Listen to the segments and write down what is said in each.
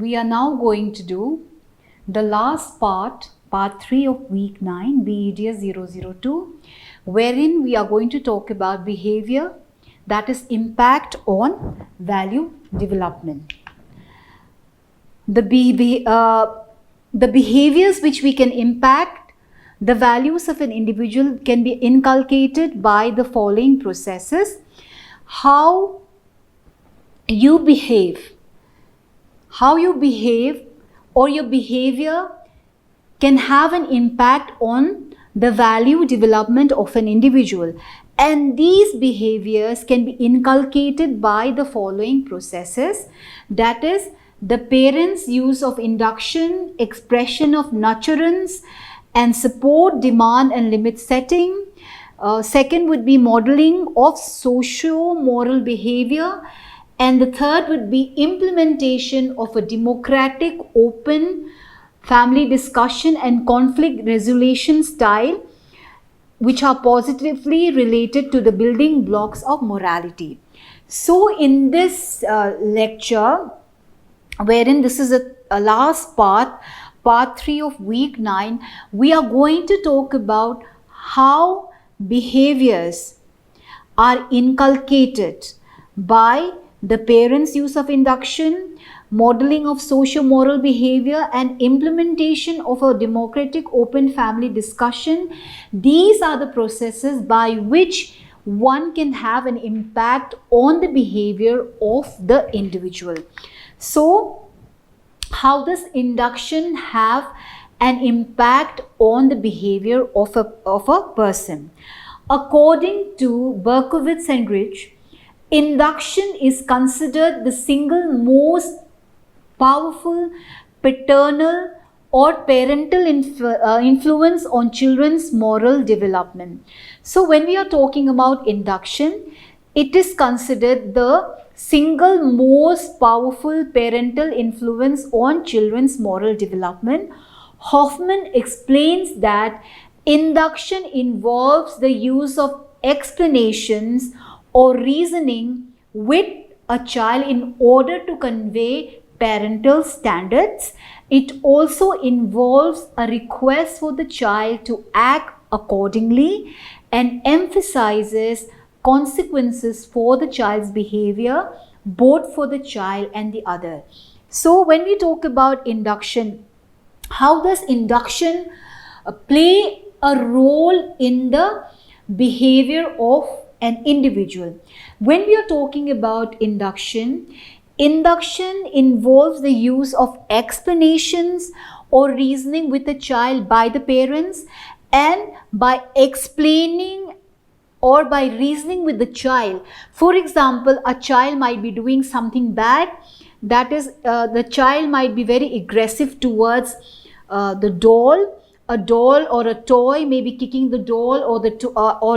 we are now going to do the last part, part 3 of week 9, BEDS 002, wherein we are going to talk about behavior, that is impact on value development. The behaviors which we can impact the values of an individual can be inculcated by the following processes. How you behave or your behavior can have an impact on the value development of an individual, and these behaviors can be inculcated by the following processes, that is the parents' use of induction, expression of nurturance and support, demand and limit setting. Second would be modeling of socio-moral behavior, and the third would be implementation of a democratic, open family discussion and conflict resolution style, which are positively related to the building blocks of morality. So in this lecture, wherein this is a last part 3 of week 9, we are going to talk about how behaviors are inculcated by the parents' use of induction, modeling of socio-moral behavior and implementation of a democratic open family discussion. These are the processes by which one can have an impact on the behavior of the individual. So, how does induction have an impact on the behavior of a person? According to Berkowitz and Rich, induction is considered the single most powerful paternal or parental influence on children's moral development. So when we are talking about induction, it is considered the single most powerful parental influence on children's moral development. Hoffman explains that induction involves the use of explanations or reasoning with a child in order to convey parental standards. It also involves a request for the child to act accordingly and emphasizes consequences for the child's behavior, both for the child and the other. So when we talk about induction, how does induction play a role in the behavior of an individual? When we are talking about induction involves the use of explanations or reasoning with the child by the parents, and by explaining or by reasoning with the child. For example, a child might be doing something bad, that is the child might be very aggressive towards the doll. A doll or a toy, maybe kicking the doll or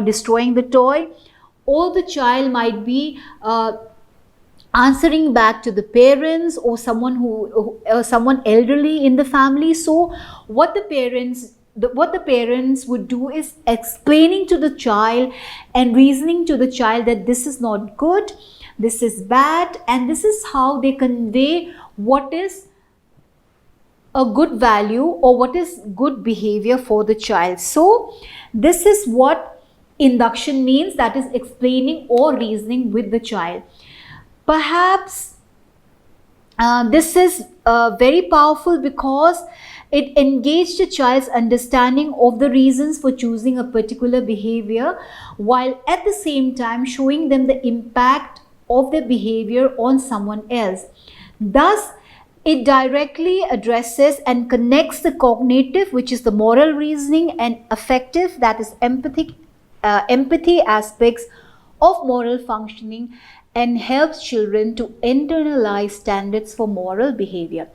destroying the toy, or the child might be answering back to the parents or someone someone elderly in the family. So what the parents would do is explaining to the child and reasoning to the child that this is not good, this is bad, and this is how they convey what is a good value or what is good behavior for the child. So this is what induction means, that is explaining or reasoning with the child. Perhaps this is very powerful because it engaged the child's understanding of the reasons for choosing a particular behavior, while at the same time showing them the impact of their behavior on someone else. Thus, it directly addresses and connects the cognitive, which is the moral reasoning, and affective, that is empathy aspects of moral functioning, and helps children to internalize standards for moral behavior.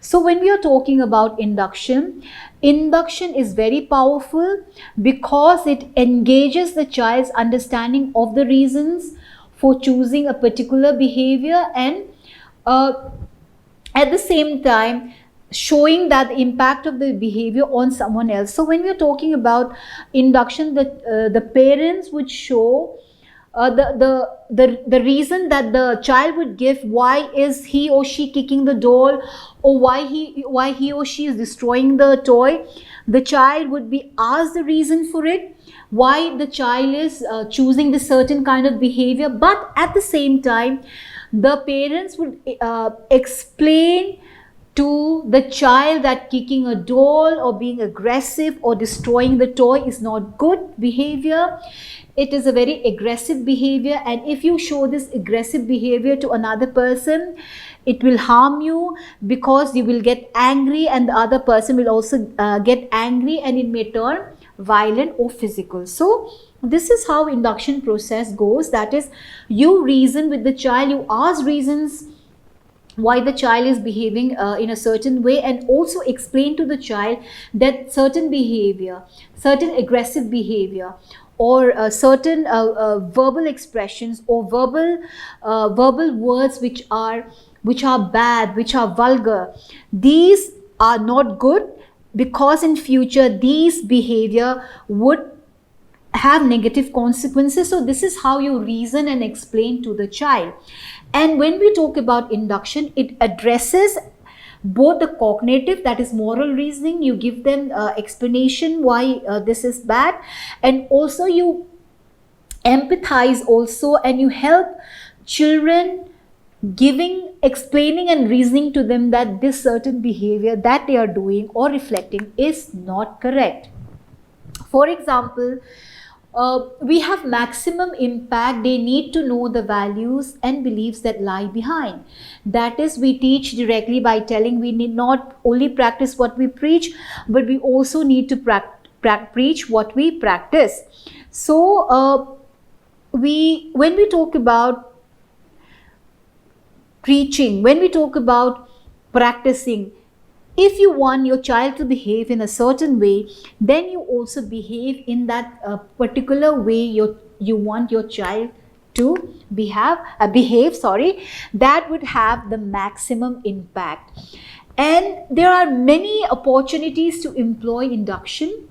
So when we are talking about induction is very powerful because it engages the child's understanding of the reasons for choosing a particular behavior, and at the same time showing that the impact of the behavior on someone else. So when we are talking about induction, the parents would show the reason that the child would give why is he or she kicking the doll, or why he or she is destroying the toy, the child would be asked the reason for it, why the child is choosing this certain kind of behavior. But at the same time, the parents would explain to the child that kicking a doll or being aggressive or destroying the toy is not good behavior. It is a very aggressive behavior, and if you show this aggressive behavior to another person, it will harm you, because you will get angry and the other person will also get angry, and it may turn violent or physical. So this is how induction process goes. That is, you reason with the child, you ask reasons why the child is behaving in a certain way, and also explain to the child that certain behavior, certain aggressive behavior, or certain verbal expressions or verbal words which are bad, which are vulgar, these are not good, because in future these behavior would have negative consequences. So this is how you reason and explain to the child. And when we talk about induction, it addresses both the cognitive, that is moral reasoning, you give them explanation why this is bad, and also you empathize also, and you help children explaining and reasoning to them that this certain behavior that they are doing or reflecting is not correct. For example, we have maximum impact. They need to know the values and beliefs that lie behind. That is, we teach directly by telling. We need not only practice what we preach, but we also need to preach what we practice. So when we talk about preaching, when we talk about practicing, if you want your child to behave in a certain way, then you also behave in that particular way you want your child to behave, that would have the maximum impact. And there are many opportunities to employ induction.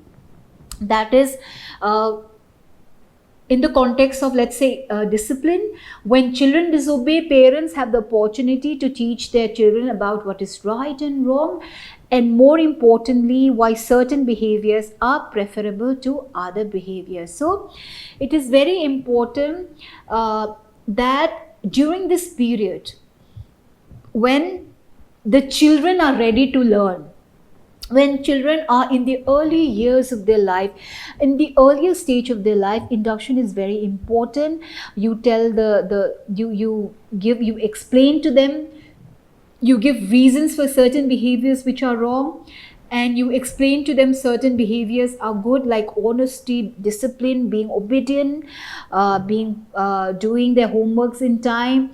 That is, in the context of, let's say, discipline, when children disobey, parents have the opportunity to teach their children about what is right and wrong, and more importantly, why certain behaviors are preferable to other behaviors. So it is very important that during this period, when the children are ready to learn, when children are in the early years of their life, in the earlier stage of their life, induction is very important. You tell you explain to them, you give reasons for certain behaviors which are wrong, and you explain to them certain behaviors are good, like honesty, discipline, being obedient, doing their homeworks in time,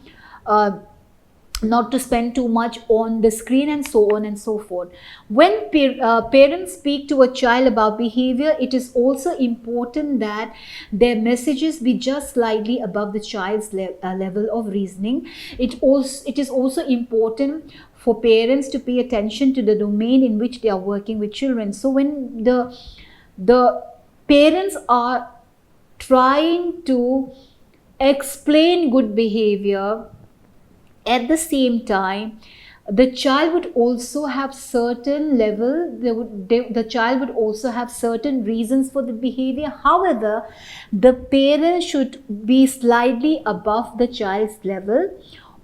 not to spend too much on the screen, and so on and so forth. When parents speak to a child about behavior, it is also important that their messages be just slightly above the child's level of reasoning. It is also important for parents to pay attention to the domain in which they are working with children. So when the parents are trying to explain good behavior, at the same time, the child would also have certain level, the child would also have certain reasons for the behavior. However, the parent should be slightly above the child's level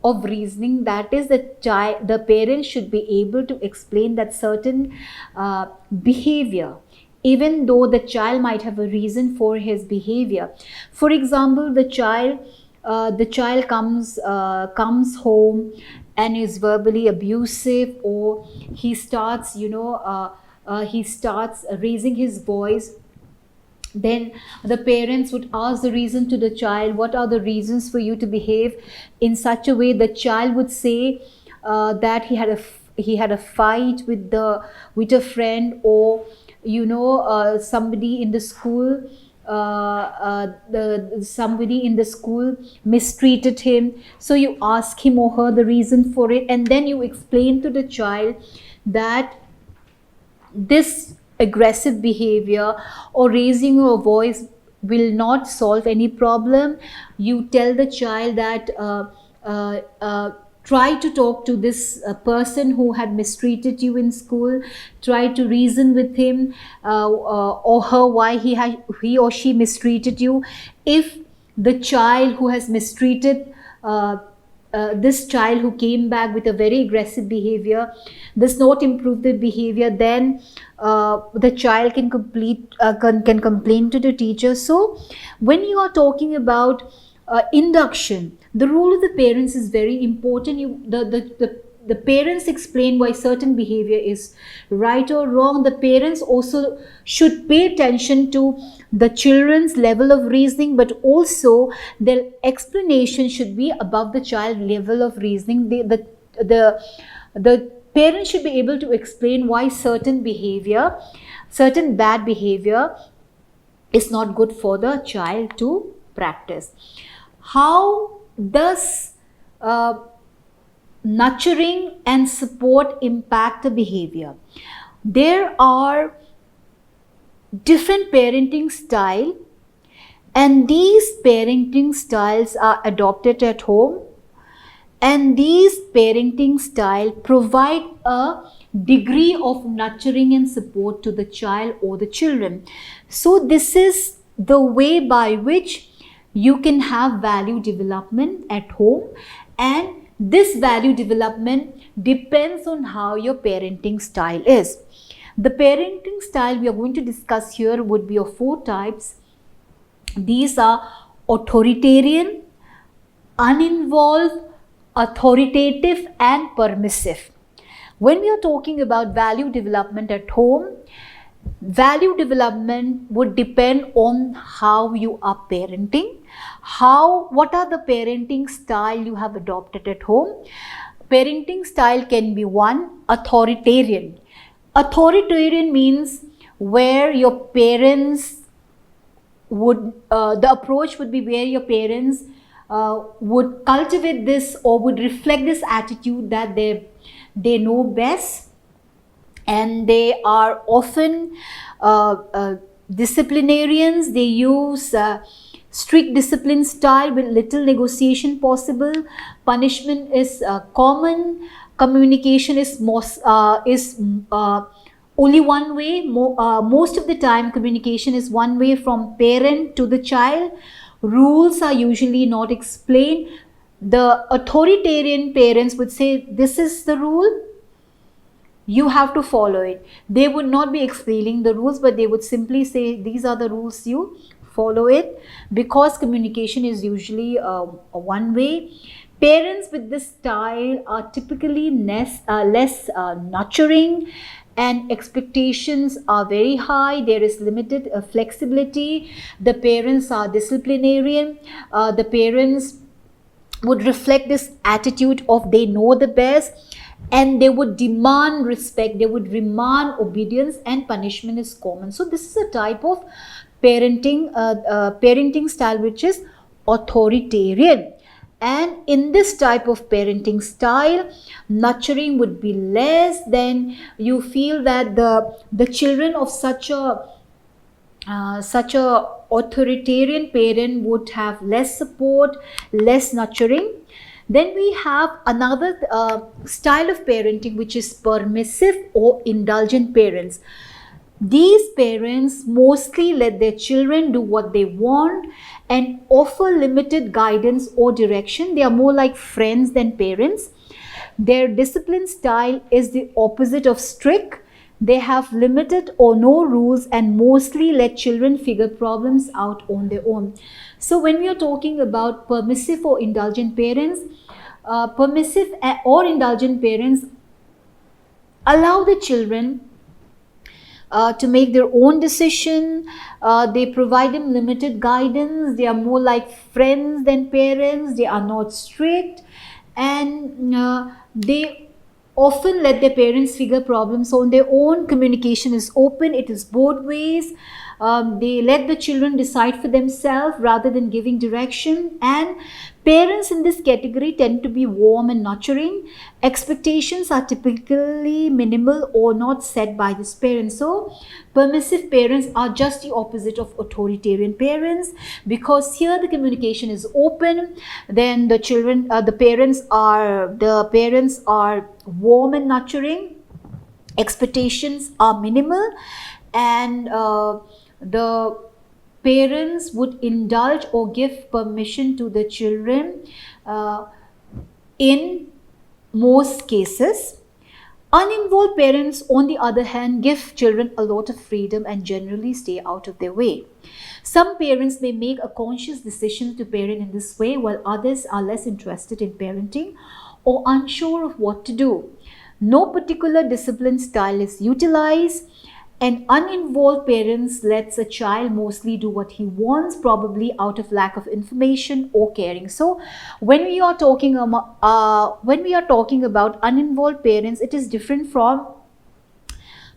of reasoning. That is, the parent should be able to explain that certain behavior, even though the child might have a reason for his behavior. For example, the child comes home and is verbally abusive, or he starts raising his voice. Then the parents would ask the reason to the child, what are the reasons for you to behave in such a way? The child would say that he had a fight with a friend, or somebody in the school, somebody in the school mistreated him. So you ask him or her the reason for it, and then you explain to the child that this aggressive behavior or raising your voice will not solve any problem. You tell the child that try to talk to this person who had mistreated you in school. Try to reason with him or her why he or she mistreated you. If the child who has mistreated this child who came back with a very aggressive behavior does not improve the behavior, then the child can complain to the teacher. So when you are talking about induction, the role of the parents is very important. The parents explain why certain behavior is right or wrong. The parents also should pay attention to the children's level of reasoning, but also their explanation should be above the child level of reasoning. The parents should be able to explain why certain bad behavior is not good for the child to practice. How does nurturing and support impact the behavior? There are different parenting style, and these parenting styles are adopted at home, and these parenting style provide a degree of nurturing and support to the child or the children. So this is the way by which you can have value development at home, and this value development depends on how your parenting style is. The parenting style we are going to discuss here would be of 4 types. These are authoritarian, uninvolved, authoritative, and permissive. When we are talking about value development at home, value development would depend on how you are parenting, what are the parenting style you have adopted at home. Parenting style can be one, authoritarian. Authoritarian means where your parents would, the approach would be where your parents would cultivate this or would reflect this attitude that they know best, and they are often disciplinarians. They use strict discipline style with little negotiation possible. Punishment is common. Communication is only one way. Most of the time communication is one way from parent to the child. Rules are usually not explained. The authoritarian parents would say, this is the rule, you have to follow it. They would not be explaining the rules, but they would simply say, these are the rules, you follow it, because communication is usually one way. Parents with this style are typically less nurturing, and expectations are very high. There is limited flexibility. The parents are disciplinarian. The parents would reflect this attitude of they know the best, and they would demand respect, they would demand obedience, and punishment is common. So this is a type of parenting style which is authoritarian. And in this type of parenting style, nurturing would be less. Then you feel that the children of such a authoritarian parent would have less support, less nurturing. Then we have another style of parenting which is permissive or indulgent parents. These parents mostly let their children do what they want and offer limited guidance or direction. They are more like friends than parents. Their discipline style is the opposite of strict. They have limited or no rules and mostly let children figure problems out on their own. So when we are talking about permissive or indulgent parents, permissive or indulgent parents allow the children to make their own decision. They provide them limited guidance. They are more like friends than parents. They are not strict, and they often let their parents figure problems on their own. Communication is open. It is both ways. They let the children decide for themselves rather than giving direction. And parents in this category tend to be warm and nurturing. Expectations are typically minimal or not set by this parent. So permissive parents are just the opposite of authoritarian parents, because here the communication is open. Then the parents are warm and nurturing. Expectations are minimal, and the parents would indulge or give permission to the children in most cases. Uninvolved parents, on the other hand, give children a lot of freedom and generally stay out of their way. Some parents may make a conscious decision to parent in this way, while others are less interested in parenting or unsure of what to do. No particular discipline style is utilized, and uninvolved parents lets a child mostly do what he wants, probably out of lack of information or caring. So when we are talking about uninvolved parents, it is different from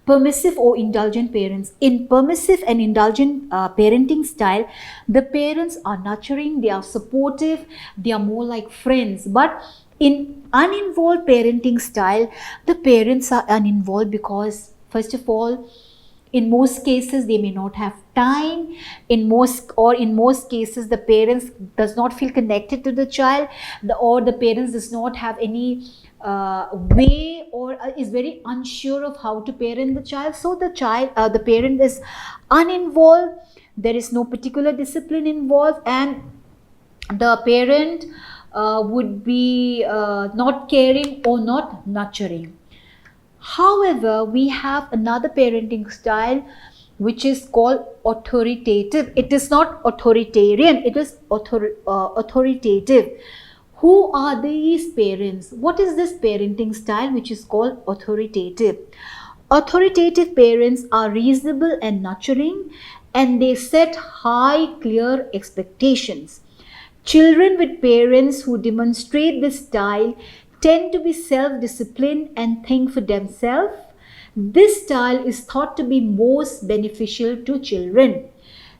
permissive or indulgent parents. In permissive and indulgent parenting style, the parents are nurturing, they are supportive, they are more like friends. But in uninvolved parenting style, the parents are uninvolved because, first of all, in most cases they may not have time. In most cases, the parents does not feel connected to the child, or the parents does not have any way, or is very unsure of how to parent the child. So the parent is uninvolved. There is no particular discipline involved, and the parent would be not caring or not nurturing. However, we have another parenting style which is called authoritative. It is not authoritarian, it is authoritative. Who are these parents? What is this parenting style which is called authoritative? Authoritative parents are reasonable and nurturing, and they set high, clear expectations. Children with parents who demonstrate this style tend to be self-disciplined and think for themselves. This style is thought to be most beneficial to children.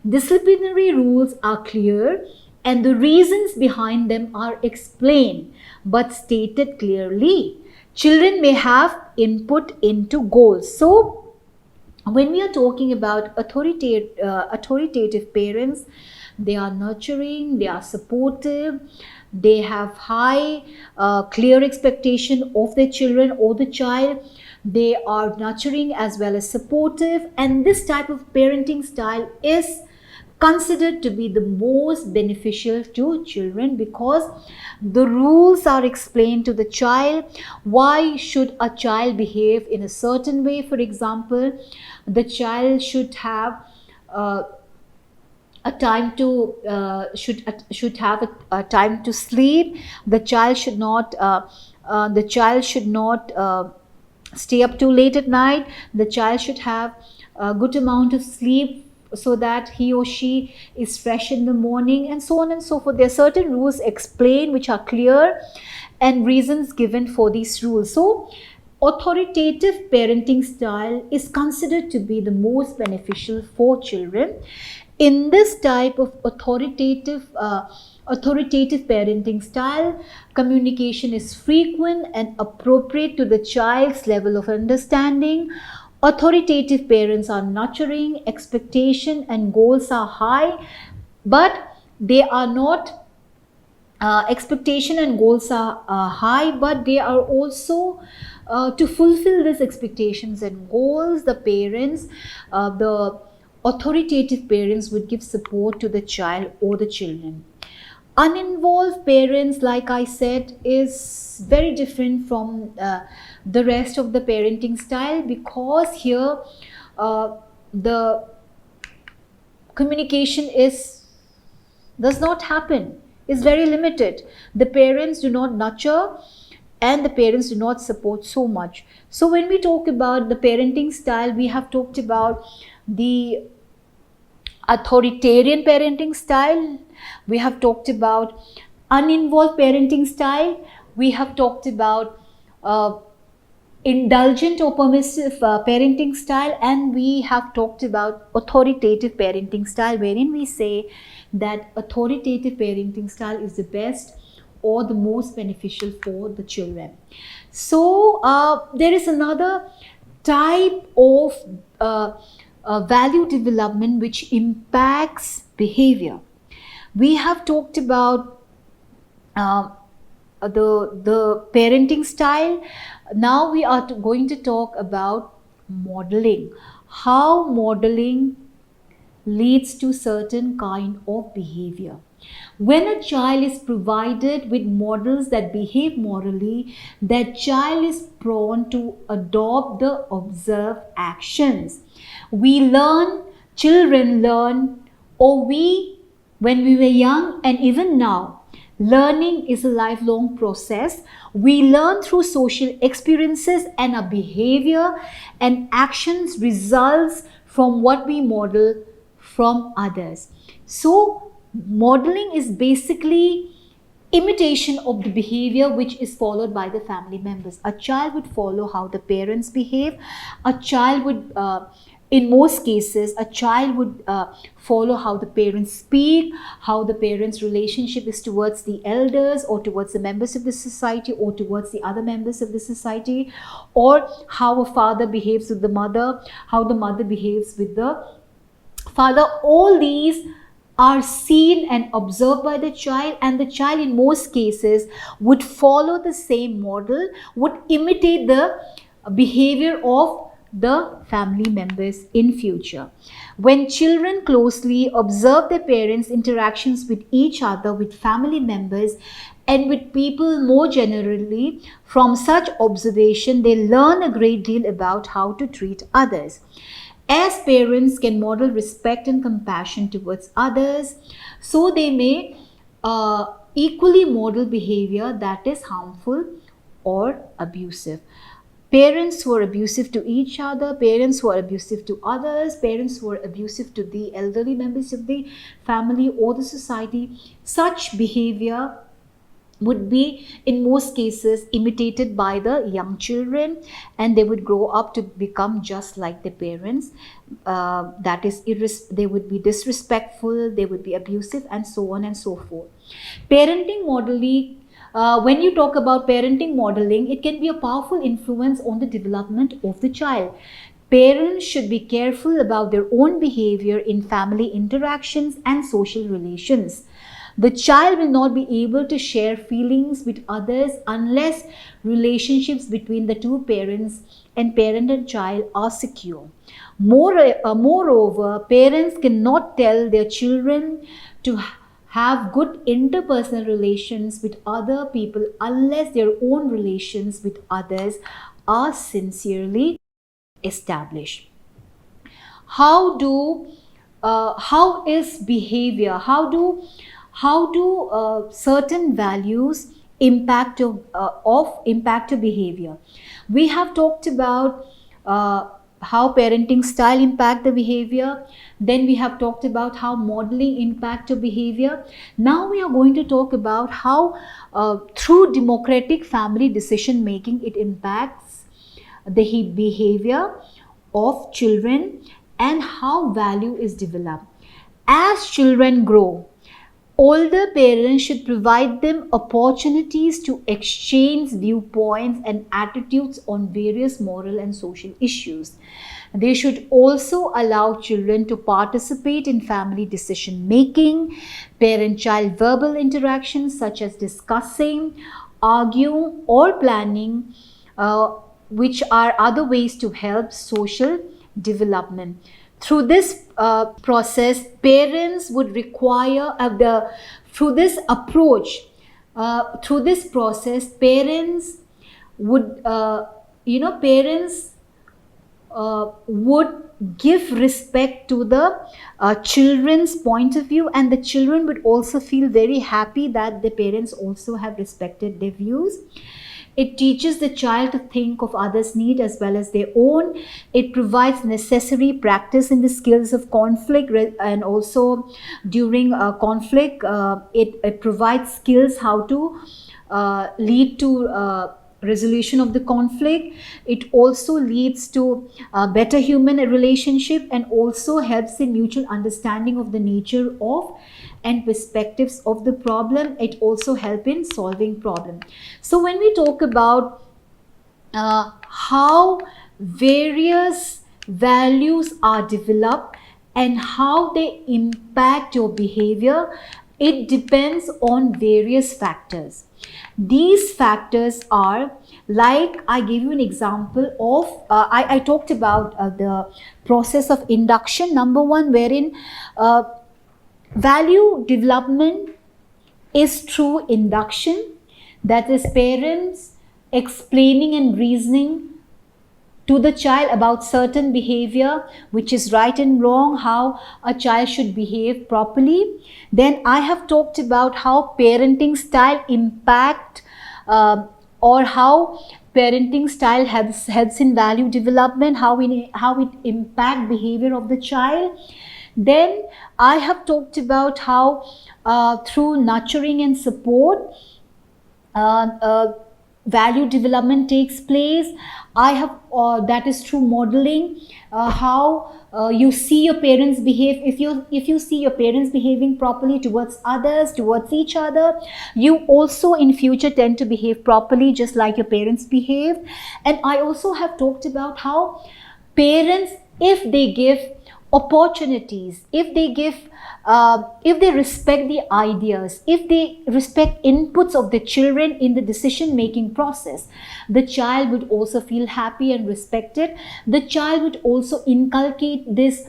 Disciplinary rules are clear and the reasons behind them are explained but stated clearly. Children may have input into goals. So, when we are talking about authoritative parents, they are nurturing, they are supportive, they have high, clear expectation of their children or the child. They are nurturing as well as supportive, and this type of parenting style is considered to be the most beneficial to children because the rules are explained to the child. Why should a child behave in a certain way? For example, the child should have a time to should have a time to sleep. The child should not stay up too late at night. The child should have a good amount of sleep so that he or she is fresh in the morning, and so on and so forth. There are certain rules explained which are clear and reasons given for these rules. So authoritative parenting style is considered to be the most beneficial for children. In this type of authoritative parenting style, communication is frequent and appropriate to the child's level of understanding. Authoritative parents are nurturing, expectation and goals are high, but they are not expectation and goals are high, but they are also to fulfill these expectations and goals, the authoritative parents would give support to the child or the children. Uninvolved parents, like I said, is very different from the rest of the parenting style, because here the communication does not happen, is very limited. The parents do not nurture and the parents do not support so much. So when we talk about the parenting style, we have talked about the authoritarian parenting style, we have talked about uninvolved parenting style, we have talked about indulgent or permissive parenting style, and we have talked about authoritative parenting style, wherein we say that authoritative parenting style is the best or the most beneficial for the children. So there is another type of value development which impacts behavior. We have talked about the parenting style. Now we are going to talk about modeling. How modeling leads to certain kind of behavior. When a child is provided with models that behave morally, that child is prone to adopt the observed actions. Children learn, or when we were young and even now, learning is a lifelong process. We learn through social experiences, and our behavior and actions results from what we model from others. So modeling is basically imitation of the behavior which is followed by the family members. A child would follow how the parents behave. A child would in most cases, a child would follow how the parents speak, how the parents' relationship is towards the elders or towards the members of the society or towards the other members of the society, or how a father behaves with the mother, how the mother behaves with the father. All these are seen and observed by the child, and the child in most cases would follow the same model, would imitate the behavior of the family members in future. When children closely observe their parents' interactions with each other, with family members, and with people more generally, from such observation, they learn a great deal about how to treat others. As parents can model respect and compassion towards others, so they may equally model behavior that is harmful or abusive. Parents who are abusive to each other, parents who are abusive to others, parents who are abusive to the elderly members of the family or the society, such behavior would be in most cases imitated by the young children, and they would grow up to become just like their parents. That is, they would be disrespectful, they would be abusive, and so on and so forth. Parenting modeling. When you talk about parenting modeling, it can be a powerful influence on the development of the child. Parents should be careful about their own behavior in family interactions and social relations. The child will not be able to share feelings with others unless relationships between the two parents and parent and child are secure. Moreover, parents cannot tell their children to have good interpersonal relations with other people unless their own relations with others are sincerely established. How is behavior? How do certain values impact behavior? We have talked about how parenting style impact the behavior. Then we have talked about how modeling impact your behavior. Now we are going to talk about how through democratic family decision making it impacts the behavior of children and how value is developed. As children grow, older parents should provide them opportunities to exchange viewpoints and attitudes on various moral and social issues. They should also allow children to participate in family decision making, parent-child verbal interactions such as discussing, arguing, or planning, which are other ways to help social development. Through this process, parents would require through this approach, through this process, parents would would give respect to the children's point of view, and the children would also feel very happy that the parents also have respected their views. It teaches the child to think of others' need as well as their own. It provides necessary practice in the skills of conflict, and also during conflict, it provides skills how to lead to resolution of the conflict. It also leads to a better human relationship, and also helps in mutual understanding of the nature of and perspectives of the problem. It also helps in solving problem. So when we talk about how various values are developed and how they impact your behavior, it depends on various factors. These factors are, like I gave you an example of, I talked about the process of induction, number one, wherein value development is through induction, that is parents explaining and reasoning to the child about certain behavior, which is right and wrong, how a child should behave properly. Then I have talked about how parenting style impact or how parenting style helps in value development, how it impact behavior of the child. Then I have talked about how through nurturing and support, value development takes place. I have that is through modeling, how you see your parents behave. If you see your parents behaving properly towards others, towards each other, you also in future tend to behave properly just like your parents behave. And I also have talked about how parents, if they give opportunities, if they respect the ideas, if they respect inputs of the children in the decision making process, the child would also feel happy and respected. The child would also inculcate this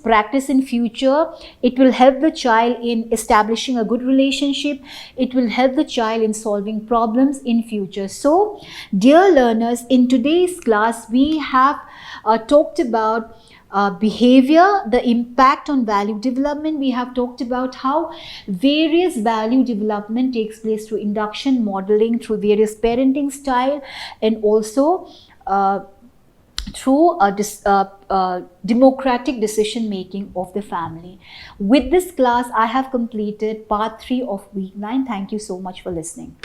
practice in future. It will help the child in establishing a good relationship. It will help the child in solving problems in future. So dear learners, in today's class we have talked about behavior, the impact on value development. We have talked about how various value development takes place through induction, modeling, through various parenting style, and also through democratic decision making of the family. With this class, I have completed part 3 of week 9. Thank you so much for listening.